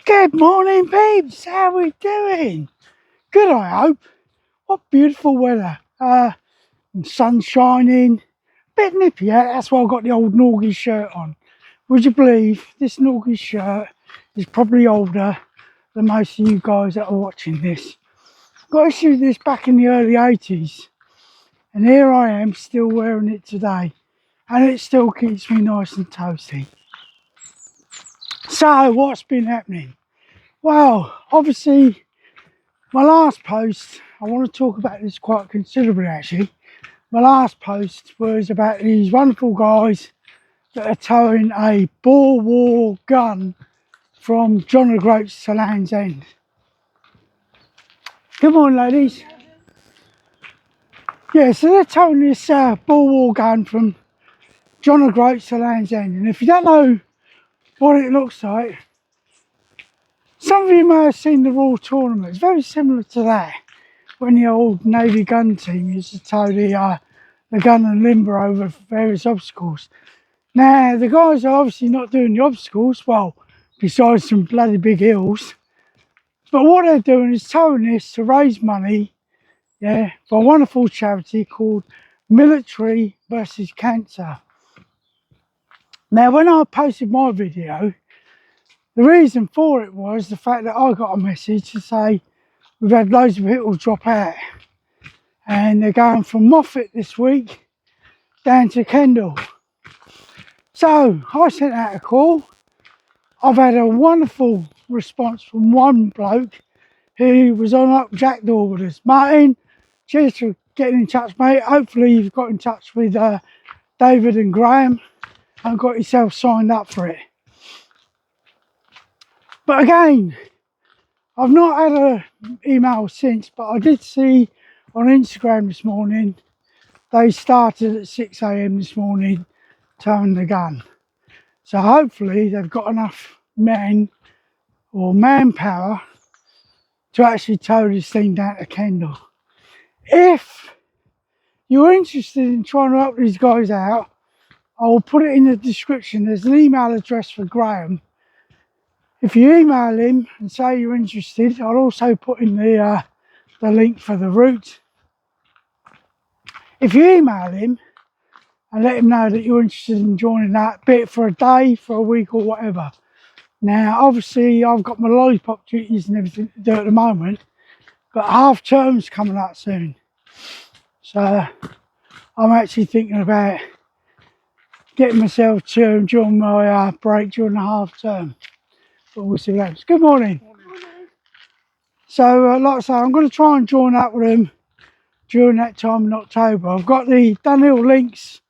Good morning, peeps. How we doing? Good, I hope. What beautiful weather. Sun shining. Bit nippy out. That's why I've got the old Norgie shirt on. Would you believe this Norgie shirt is probably older than most of you guys that are watching this? Got issued this back in the early 80s, and here I am still wearing it today, and it still keeps me nice and toasty. So, what's been happening? Well, obviously, my last post, I want to talk about this quite considerably actually. My last post was about these wonderful guys that are towing a Boer War gun from John O'Groats to Land's End. Come on, ladies. Yeah, so they're towing this Boer War gun from John O'Groats to Land's End. And if you don't know what it looks like, some of you may have seen the Royal Tournament. It's very similar to that, when the old Navy gun team used to tow the gun and limber over various obstacles. Now, the guys are obviously not doing the obstacles, well, besides some bloody big hills. But what they're doing is towing this to raise money, yeah, for a wonderful charity called Military versus Cancer. Now, when I posted my video, the reason for it was the fact that I got a message to say we've had loads of people drop out. And they're going from Moffat this week down to Kendal. So I sent out a call. I've had a wonderful response from one bloke who was on up Jackdaw with us. Martin, cheers for getting in touch, mate. Hopefully you've got in touch with David and Graham and got yourself signed up for it. But again, I've not had an email since, but I did see on Instagram this morning they started at 6 AM this morning towing the gun. So hopefully they've got enough men or manpower to actually tow this thing down to Kendal. If you're interested in trying to help these guys out, I will put it in the description. There's an email address for Graham. If you email him and say you're interested, I'll also put in the link for the route. If you email him and let him know that you're interested in joining that, be it for a day, for a week or whatever. Now, obviously, I've got my lollipop duties and everything to do at the moment, but half term's coming up soon. So I'm actually thinking about getting myself to during my break during the half term. But we'll see what happens. Good morning. So, like I say, I'm going to try and join up with them during that time in October. I've got the Dunhill Links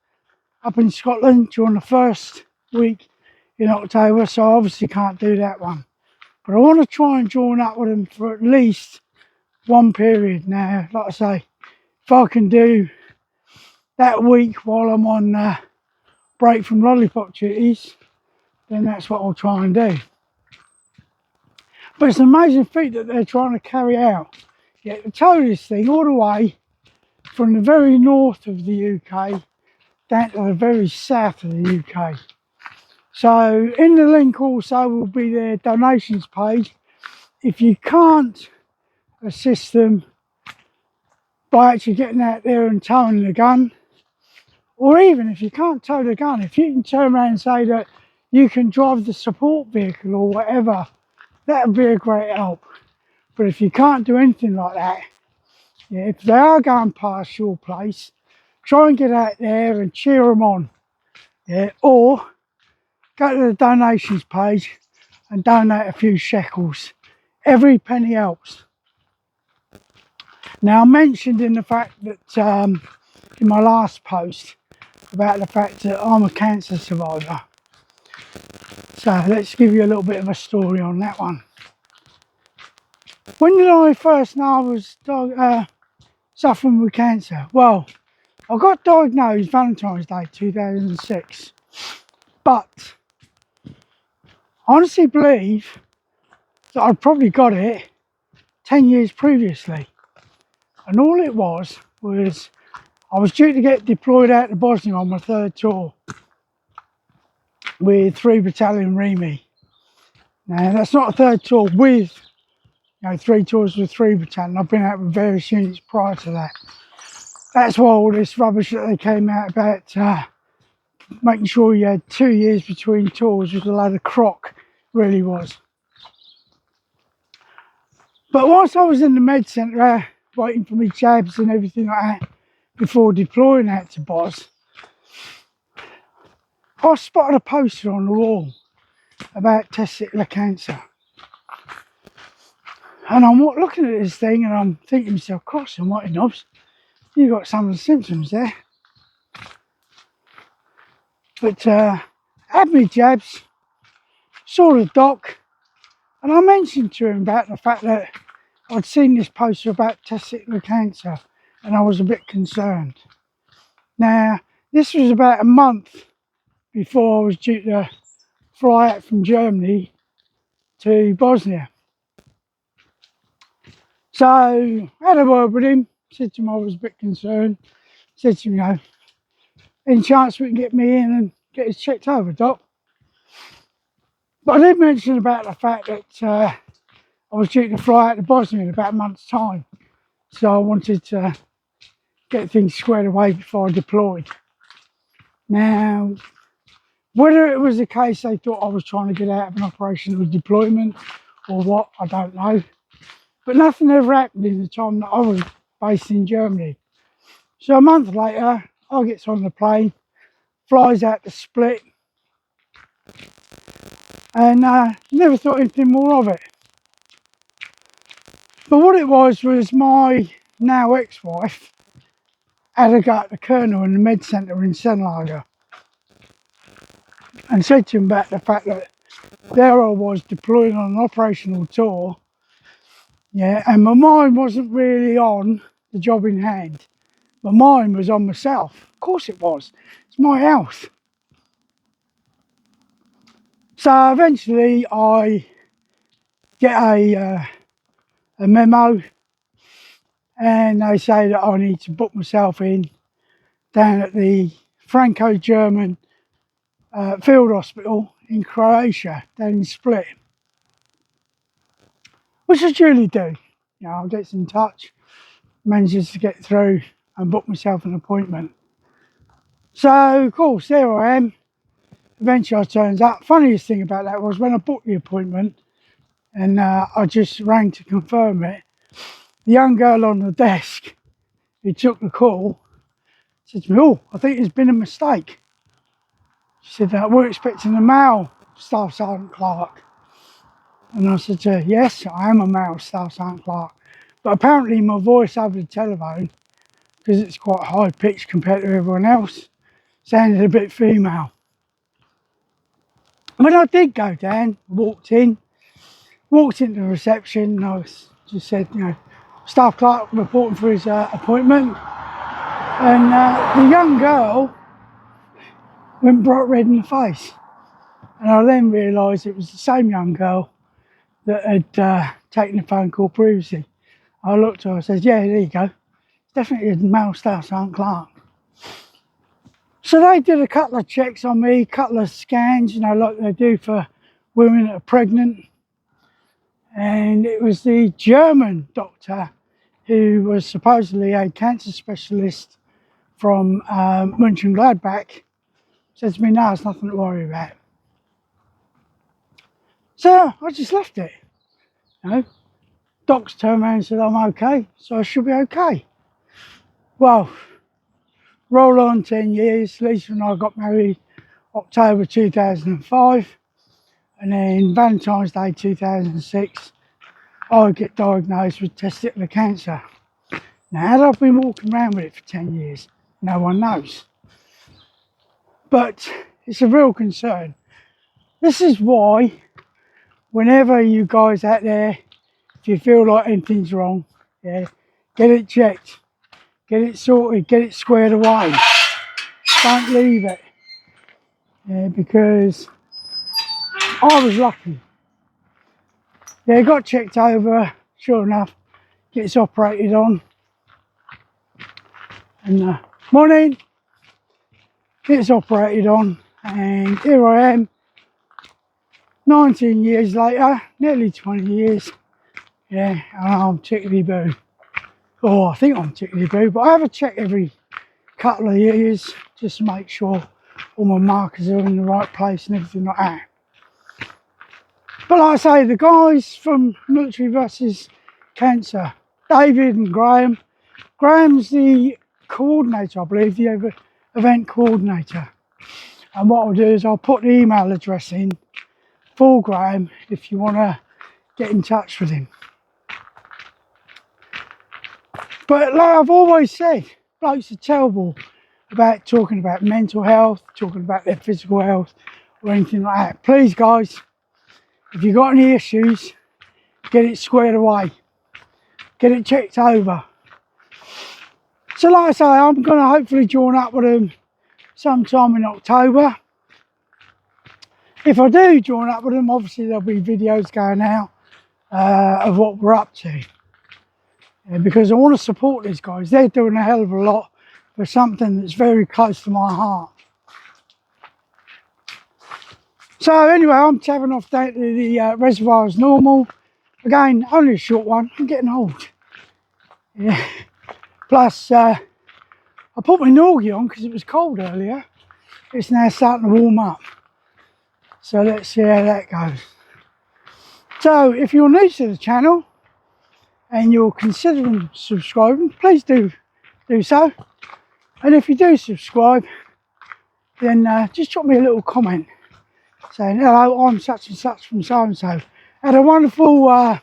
up in Scotland during the first week in October, so I obviously can't do that one. But I want to try and join up with them for at least one period now. Like I say, if I can do that week while I'm on break from lollipop duties, then that's what I'll try and do. But it's an amazing feat that they're trying to carry out. Yeah, to tow this thing all the way from the very north of the UK down to the very south of the UK. So in the link also will be their donations page. If you can't assist them by actually getting out there and towing the gun, or even if you can't tow the gun, if you can turn around and say that you can drive the support vehicle or whatever, that would be a great help. But if you can't do anything like that, yeah, if they are going past your place, try and get out there and cheer them on. Yeah, or go to the donations page and donate a few shekels. Every penny helps. Now, I mentioned in the fact that in my last post about the fact that I'm a cancer survivor. So let's give you a little bit of a story on that one. When did I first know I was suffering with cancer? Well, I got diagnosed Valentine's Day 2006, but I honestly believe that I'd probably got it 10 years previously. And all it was I was due to get deployed out to Bosnia on my third tour with 3 Battalion Remy. Now, that's not a third tour with, 3 tours with 3 battalion. I've been out with various units prior to that. That's why all this rubbish that they came out about making sure you had 2 years between tours was a load of crock, really was. But whilst I was in the med centre, waiting for my jabs and everything like that, before deploying out to Bos, I spotted a poster on the wall about testicular cancer. And I'm looking at this thing and I'm thinking to myself, cross and white knobs, you got some of the symptoms there. But had my jabs, saw the doc, and I mentioned to him about the fact that I'd seen this poster about testicular cancer and I was a bit concerned. Now, this was about a month before I was due to fly out from Germany to Bosnia. So I had a word with him, said to him I was a bit concerned, said to him, any chance we can get me in and get this checked over, Doc? But I did mention about the fact that I was due to fly out to Bosnia in about a month's time. So I wanted to get things squared away before I deployed. Now, whether it was the case they thought I was trying to get out of an operational deployment or what, I don't know. But nothing ever happened in the time that I was based in Germany. So a month later, I gets on the plane, flies out to Split, and never thought anything more of it. But what it was my now ex-wife had a go at the colonel in the med centre in Sennlager and said to him about the fact that there I was deployed on an operational tour, and my mind wasn't really on the job in hand. My mind was on myself. Of course it was. It's my health. So eventually I get a memo and they say that I need to book myself in down at the Franco-German field hospital in Croatia, down in Split. Which I duly do. I get in touch, manages to get through and book myself an appointment. So of course there I am. Eventually I turns up. Funniest thing about that was when I booked the appointment and I just rang to confirm it, the young girl on the desk who took the call said to me, oh, I think there's been a mistake. She said, we're expecting a male Staff Sergeant Clark. And I said to her, yes, I am a male Staff Sergeant Clark. But apparently my voice over the telephone, because it's quite high pitched compared to everyone else, sounded a bit female. When I did go down, walked into the reception, and I just said, Staff Clark reporting for his appointment. And the young girl went bright red in the face. And I then realised it was the same young girl that had taken the phone call previously. I looked at her and said, yeah, there you go. It's definitely a male Staff Sergeant Clark. So they did a couple of checks on me, a couple of scans, like they do for women that are pregnant. And it was the German doctor who was supposedly a cancer specialist from Mönchengladbach, said to me, no, it's nothing to worry about. So I just left it. Doc's turned around and said, I'm okay, so I should be okay. Well, roll on 10 years, Lisa and I got married October 2005, and then Valentine's Day 2006, I get diagnosed with testicular cancer. Now, had I been walking around with it for 10 years, no one knows. But it's a real concern. This is why, whenever you guys out there, if you feel like anything's wrong, get it checked, get it sorted, get it squared away. Don't leave it. Because I was lucky. Got checked over, sure enough, gets operated on. And morning, gets operated on, and here I am, 19 years later, nearly 20 years, yeah, and I'm tickety boo. Oh, I think I'm tickety boo, but I have a check every couple of years just to make sure all my markers are in the right place and everything like that. But like I say, the guys from Military vs Cancer, David and Graham. Graham's the coordinator, I believe, the event coordinator. And what I'll do is I'll put the email address in for Graham if you want to get in touch with him. But like I've always said, blokes are terrible about talking about mental health, talking about their physical health or anything like that. Please guys, if you've got any issues, get it squared away. Get it checked over. So like I say, I'm going to hopefully join up with them sometime in October. If I do join up with them, obviously there'll be videos going out of what we're up to. Because I want to support these guys. They're doing a hell of a lot for something that's very close to my heart. So anyway, I'm tapping off down to the reservoir as normal. Again, only a short one. I'm getting old. Yeah. Plus, I put my Norgie on because it was cold earlier. It's now starting to warm up. So let's see how that goes. So if you're new to the channel and you're considering subscribing, please do so. And if you do subscribe, then just drop me a little comment saying, hello, I'm such and such from so and so. Had a wonderful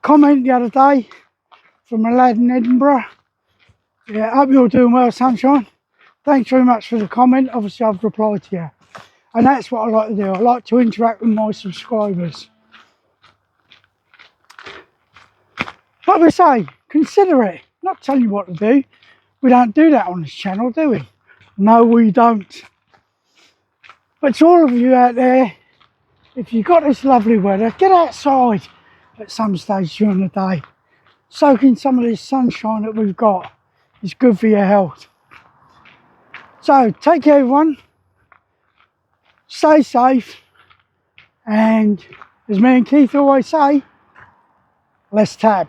comment the other day from a lad in Edinburgh. Yeah, hope you're doing well, sunshine. Thanks very much for the comment. Obviously I've replied to you. And that's what I like to do. I like to interact with my subscribers. Like we say, consider it. Not telling you what to do. We don't do that on this channel, do we? No, we don't. But to all of you out there, if you've got this lovely weather, get outside at some stage during the day. Soak in some of this sunshine that we've got. It's good for your health. So, take care everyone. Stay safe. And as me and Keith always say, let's tab.